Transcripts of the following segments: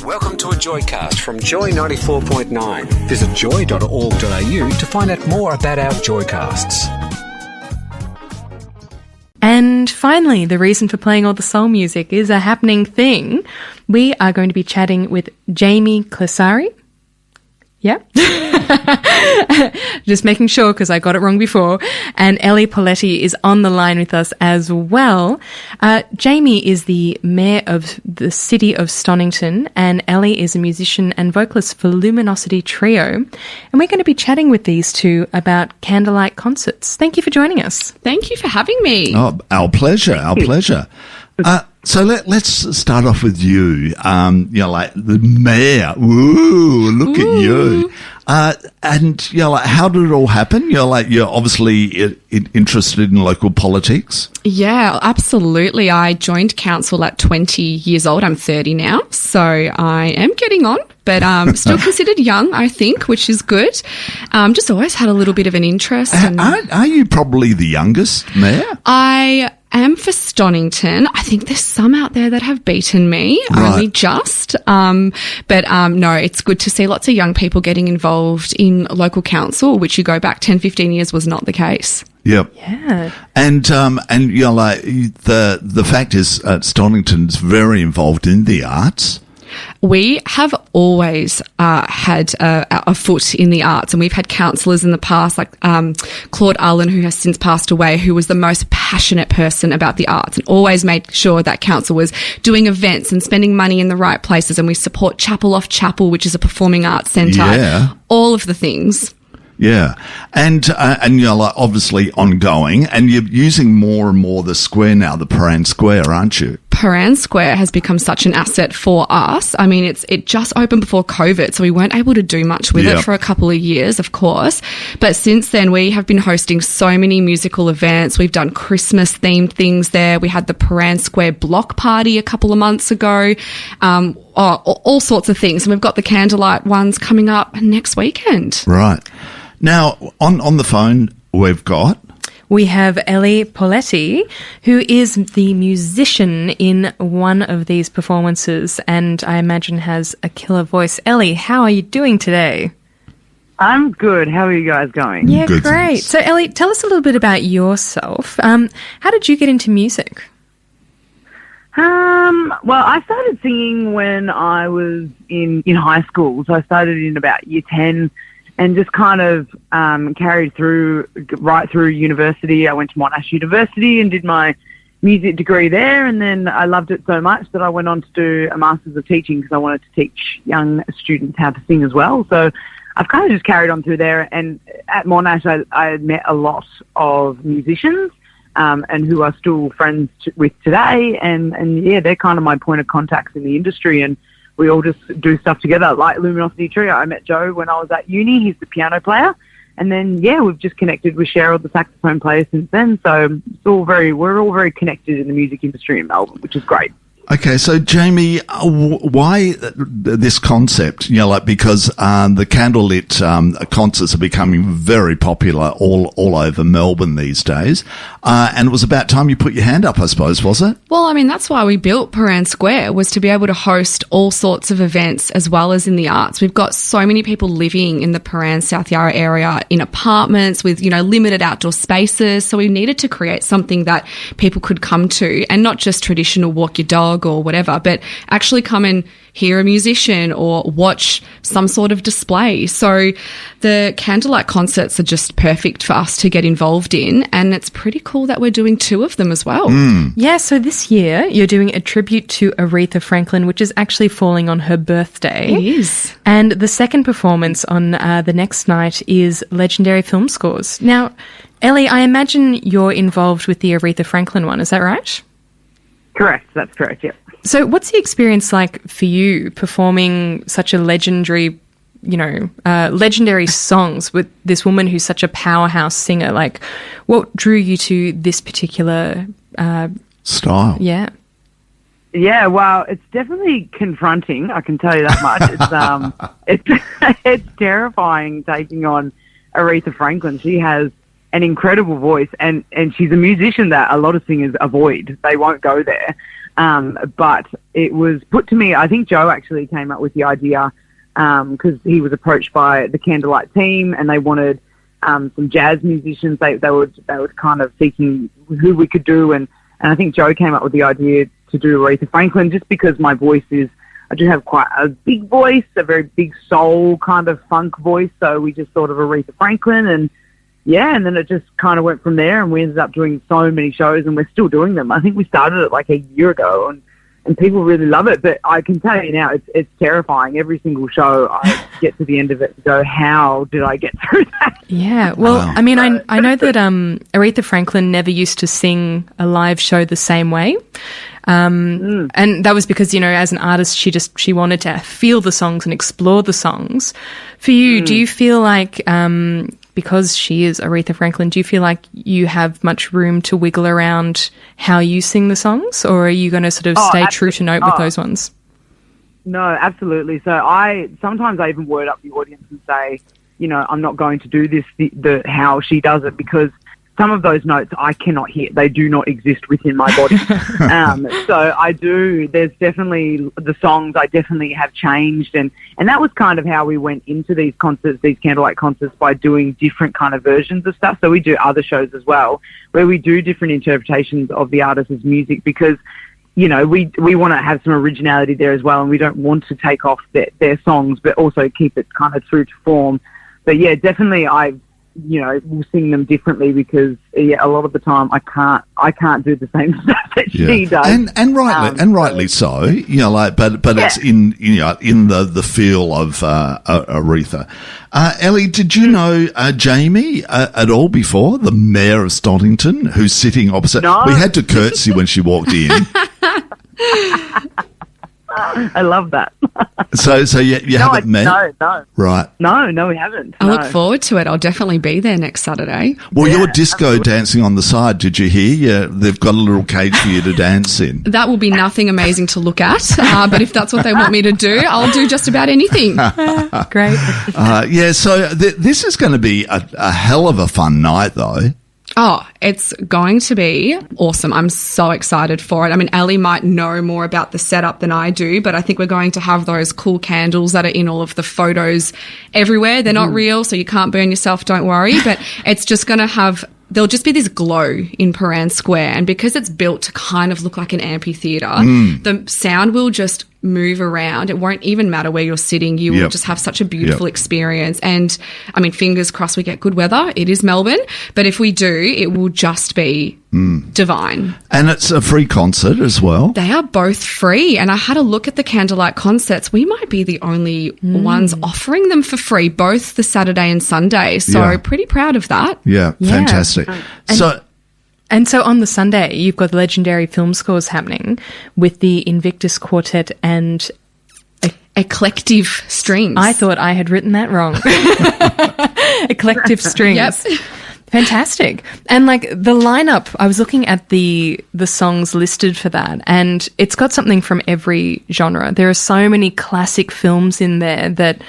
Welcome to a Joycast from Joy 94.9. Visit joy.org.au to find out more about our Joycasts. And finally, the reason for playing all the soul music is a happening thing. We are going to be chatting with Jami Klisaris. Yeah. Just making sure because I got it wrong before. And Ellie Poletti is on the line with us as well. Jami is the mayor of the city of Stonnington, and Ellie is a musician and vocalist for Luminosity Trio. And we're going to be chatting with these two about candlelight concerts. Thank you for joining us. Thank you for having me. Oh, our pleasure, our pleasure. So let's start off with you. Like the mayor. Ooh, look at you. And like, how did it all happen? You're obviously interested in local politics. Yeah, absolutely. I joined council at 20 years old. I'm 30 now, so I am getting on, but still considered young, I think, which is good. Just always had a little bit of an interest. Are you probably the youngest mayor? I am for Stonnington. I think there's some out there that have beaten me, only just. No, it's good to see lots of young people getting involved in local council, which you go back 10, 15 years was not the case. Yep. Yeah. And like the fact is, Stonnington's very involved in the arts. We have always had a foot in the arts, and we've had councillors in the past, like Claude Allen, who has since passed away, who was the most passionate person about the arts and always made sure that council was doing events and spending money in the right places. And we support Chapel Off Chapel, which is a performing arts centre. Yeah. All of the things. Yeah. And like obviously ongoing, and you're using more and more the square now, the Paran Square, aren't you? Paran Square has become such an asset for us. I mean, it just opened before COVID, so we weren't able to do much with it for a couple of years, of course. But since then, we have been hosting so many musical events. We've done Christmas-themed things there. We had the Paran Square block party a couple of months ago. All sorts of things. And we've got the candlelight ones coming up next weekend. Right. Now, on the phone, we have Ellie Poletti, who is the musician in one of these performances and I imagine has a killer voice. Ellie, how are you doing today? I'm good. How are you guys going? Yeah, good, great. thanks. So, Ellie, tell us a little bit about yourself. How did you get into music? Well, I started singing when I was in high school. So I started in about year 10 and just kind of carried through right through university. I went to Monash University and did my music degree there, and then I loved it so much that I went on to do a Masters of Teaching because I wanted to teach young students how to sing as well. So I've kind of just carried on through there, and at Monash I met a lot of musicians and who are still friends with today, and yeah, they're kind of my point of contacts in the industry, and we all just do stuff together, like Luminosity Trio. I met Joe when I was at uni. He's the piano player. And then, yeah, we've just connected with Cheryl, the saxophone player, since then. So we're all very connected in the music industry in Melbourne, which is great. Okay, so Jami, why this concept? Because the candlelit concerts are becoming very popular all over Melbourne these days, and it was about time you put your hand up, I suppose, was it? Well, I mean, that's why we built Paran Square, was to be able to host all sorts of events as well as in the arts. We've got so many people living in the Paran South Yarra area in apartments with, limited outdoor spaces, so we needed to create something that people could come to, and not just traditional walk your dog or whatever, but actually come and hear a musician or watch some sort of display. So the candlelight concerts are just perfect for us to get involved in, and it's pretty cool that we're doing 2 of them as well. Yeah, so this year you're doing a tribute to Aretha Franklin, which is actually falling on her birthday. It is. And the second performance on the next night is legendary film scores. Now, Ellie, I imagine you're involved with the Aretha Franklin one, is that right? Correct, that's correct, yeah. So what's the experience like for you performing such a legendary songs with this woman who's such a powerhouse singer? Like, what drew you to this particular style? Yeah. Yeah, well, it's definitely confronting, I can tell you that much. It's terrifying taking on Aretha Franklin. She has an incredible voice, and she's a musician that a lot of singers avoid. They won't go there. But it was put to me, I think Joe actually came up with the idea because he was approached by the Candlelight team and they wanted some jazz musicians. They were kind of seeking who we could do, and I think Joe came up with the idea to do Aretha Franklin just because my voice is, I do have quite a big voice, a very big soul kind of funk voice, so we just thought of Aretha Franklin, and then it just kind of went from there, and we ended up doing so many shows, and we're still doing them. I think we started it like a year ago, and people really love it, but I can tell you now, it's terrifying. Every single show, I get to the end of it and go, how did I get through that? Yeah, well, I mean, I know that Aretha Franklin never used to sing a live show the same way. And that was because, you know, as an artist, she wanted to feel the songs and explore the songs. For you, do you feel like, because she is Aretha Franklin, do you feel like you have much room to wiggle around how you sing the songs, or are you going to sort of stay true to note with those ones? No, absolutely. So sometimes I even word up the audience and say, you know, I'm not going to do this the how she does it, because some of those notes I cannot hear. They do not exist within my body. So I do. There's definitely the songs I definitely have changed. And that was kind of how we went into these concerts, these Candlelight concerts, by doing different kind of versions of stuff. So we do other shows as well where we do different interpretations of the artist's music because, you know, we want to have some originality there as well. And we don't want to take off their songs, but also keep it kind of true to form. But yeah, definitely we'll sing them differently because a lot of the time I can't do the same stuff that she does, and rightly so. You know, like but it's in the feel of Aretha. Ellie, did you know Jami at all before, the mayor of Stonnington, who's sitting opposite? No. We had to curtsy when she walked in. I love that. So you haven't met? No. Right. No, we haven't. I look forward to it. I'll definitely be there next Saturday. Well, you're disco dancing on the side. Did you hear? Yeah, they've got a little cage for you to dance in. That will be nothing amazing to look at, but if that's what they want me to do, I'll do just about anything. Great. So this is going to be a hell of a fun night, though. Oh, it's going to be awesome. I'm so excited for it. I mean, Ellie might know more about the setup than I do, but I think we're going to have those cool candles that are in all of the photos everywhere. They're not real, so you can't burn yourself, don't worry. But it's just going to have... There'll just be this glow in Paran Square, and because it's built to kind of look like an amphitheatre, the sound will just move around. It won't even matter where you're sitting. You will just have such a beautiful experience. And, I mean, fingers crossed we get good weather. It is Melbourne. But if we do, it will just be divine. And it's a free concert as well. They are both free. And I had a look at the Candlelight concerts. We might be the only ones offering them for free, both the Saturday and Sunday. So pretty proud of that. Yeah, fantastic. And so on the Sunday, you've got legendary film scores happening with the Invictus Quartet and Eclective Strings. I thought I had written that wrong. Eclective Strings. Yep. Fantastic. And like the lineup, I was looking at the songs listed for that, and it's got something from every genre. There are so many classic films in there that,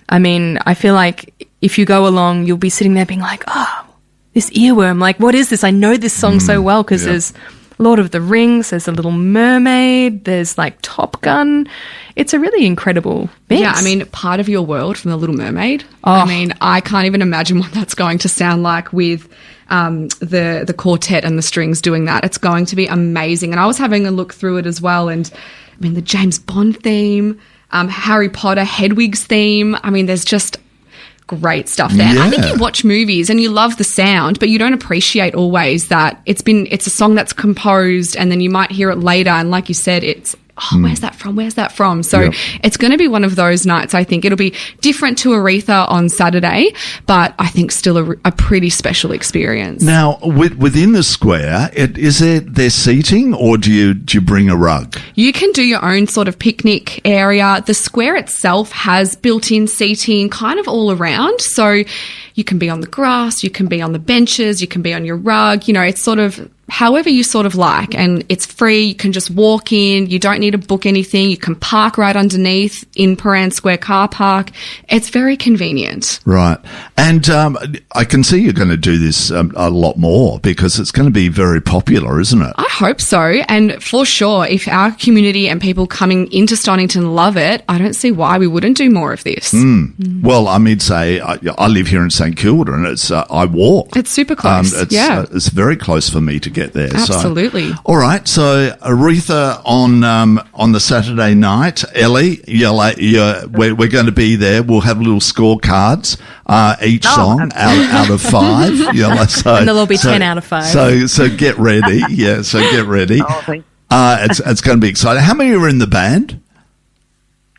I mean, I feel like if you go along, you'll be sitting there being like, oh, this earworm, like, what is this? I know this song so well because there's Lord of the Rings, there's a Little Mermaid, there's like Top Gun. It's a really incredible mix. Yeah, I mean, part of your world from The Little Mermaid. Oh. I mean, I can't even imagine what that's going to sound like with the quartet and the strings doing that. It's going to be amazing. And I was having a look through it as well, and I mean, the James Bond theme, Harry Potter, Hedwig's theme. I mean, there's just great stuff there. Yeah. I think you watch movies and you love the sound, but you don't appreciate always that it's a song that's composed and then you might hear it later, and like you said, it's where's that from? So it's going to be one of those nights. I think it'll be different to Aretha on Saturday, but I think still a pretty special experience. Now, within the square, is there seating, or do you bring a rug? You can do your own sort of picnic area. The square itself has built-in seating kind of all around, so you can be on the grass, you can be on the benches, you can be on your rug. You know, it's sort of however you sort of like, and it's free. You can just walk in. You don't need to book anything. You can park right underneath in Paran Square car park. It's very convenient. Right. And I can see you're going to do this a lot more because it's going to be very popular, isn't it? I hope so. And for sure, if our community and people coming into Stonnington love it, I don't see why we wouldn't do more of this. Well, I mean, say I live here in St Kilda, and it's I walk. It's super close. It's very close for me to get there. Absolutely. So, all right. So Aretha on the Saturday night, Ellie, we're going to be there. We'll have little scorecards each song out of 5. So, And they'll all be 10 out of 5. So get ready. Yeah. So get ready. Oh, thanks. It's going to be exciting. How many are in the band?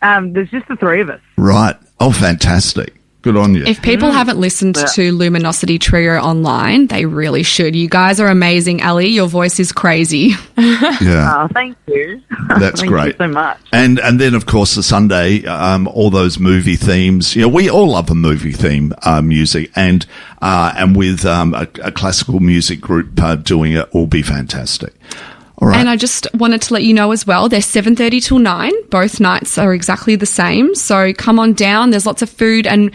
There's just the 3 of us. Right. Oh, fantastic. Good on you. If people haven't listened to Luminosity Trio online, they really should. You guys are amazing, Ali. Your voice is crazy. Yeah. Oh, thank you. That's Thank great. you so much. And then, of course, the Sunday, all those movie themes. We all love a movie theme music, and with a classical music group doing it will be fantastic. All right. And I just wanted to let you know as well, they're 7:30 till 9. Both nights are exactly the same. So come on down. There's lots of food and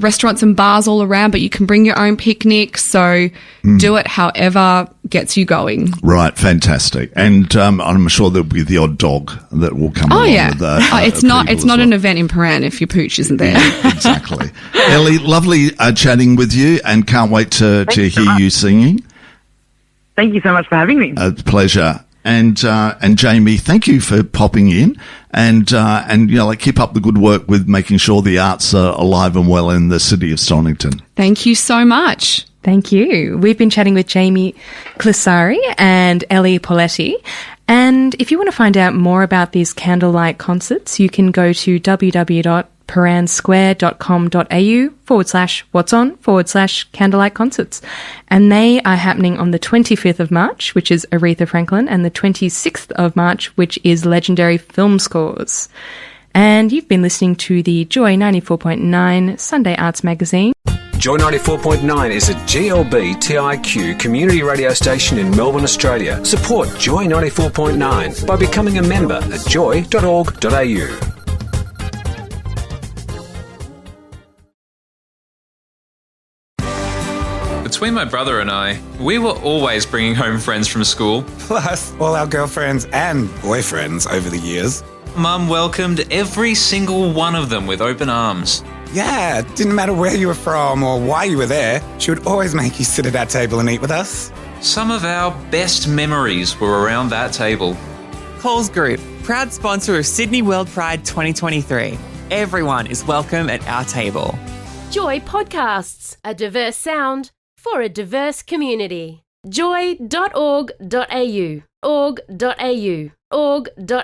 restaurants and bars all around, but you can bring your own picnic. So do it however gets you going. Right, fantastic. And I'm sure there'll be the odd dog that will come along with that. It's not an event in Paran if your pooch isn't there. Yeah, exactly. Ellie, lovely chatting with you, and can't wait to hear you singing. Thank you so much for having me. Pleasure. And Jami, thank you for popping in, and keep up the good work with making sure the arts are alive and well in the city of Stonnington. Thank you so much. Thank you. We've been chatting with Jami Klisaris and Ellie Poletti. And if you want to find out more about these candlelight concerts, you can go to www.paransquare.com.au/what's-on/candlelight concerts. And they are happening on the 25th of March, which is Aretha Franklin, and the 26th of March, which is legendary film scores. And you've been listening to the Joy 94.9 Sunday Arts Magazine. Joy 94.9 is a GLB TIQ community radio station in Melbourne, Australia. Support Joy 94.9 by becoming a member at joy.org.au. Between my brother and I, we were always bringing home friends from school. Plus all our girlfriends and boyfriends over the years. Mum welcomed every single one of them with open arms. Yeah, didn't matter where you were from or why you were there, she would always make you sit at our table and eat with us. Some of our best memories were around that table. Coles Group, proud sponsor of Sydney World Pride 2023. Everyone is welcome at our table. Joy Podcasts, a diverse sound for a diverse community. Joy.org.au, org.au, org.au.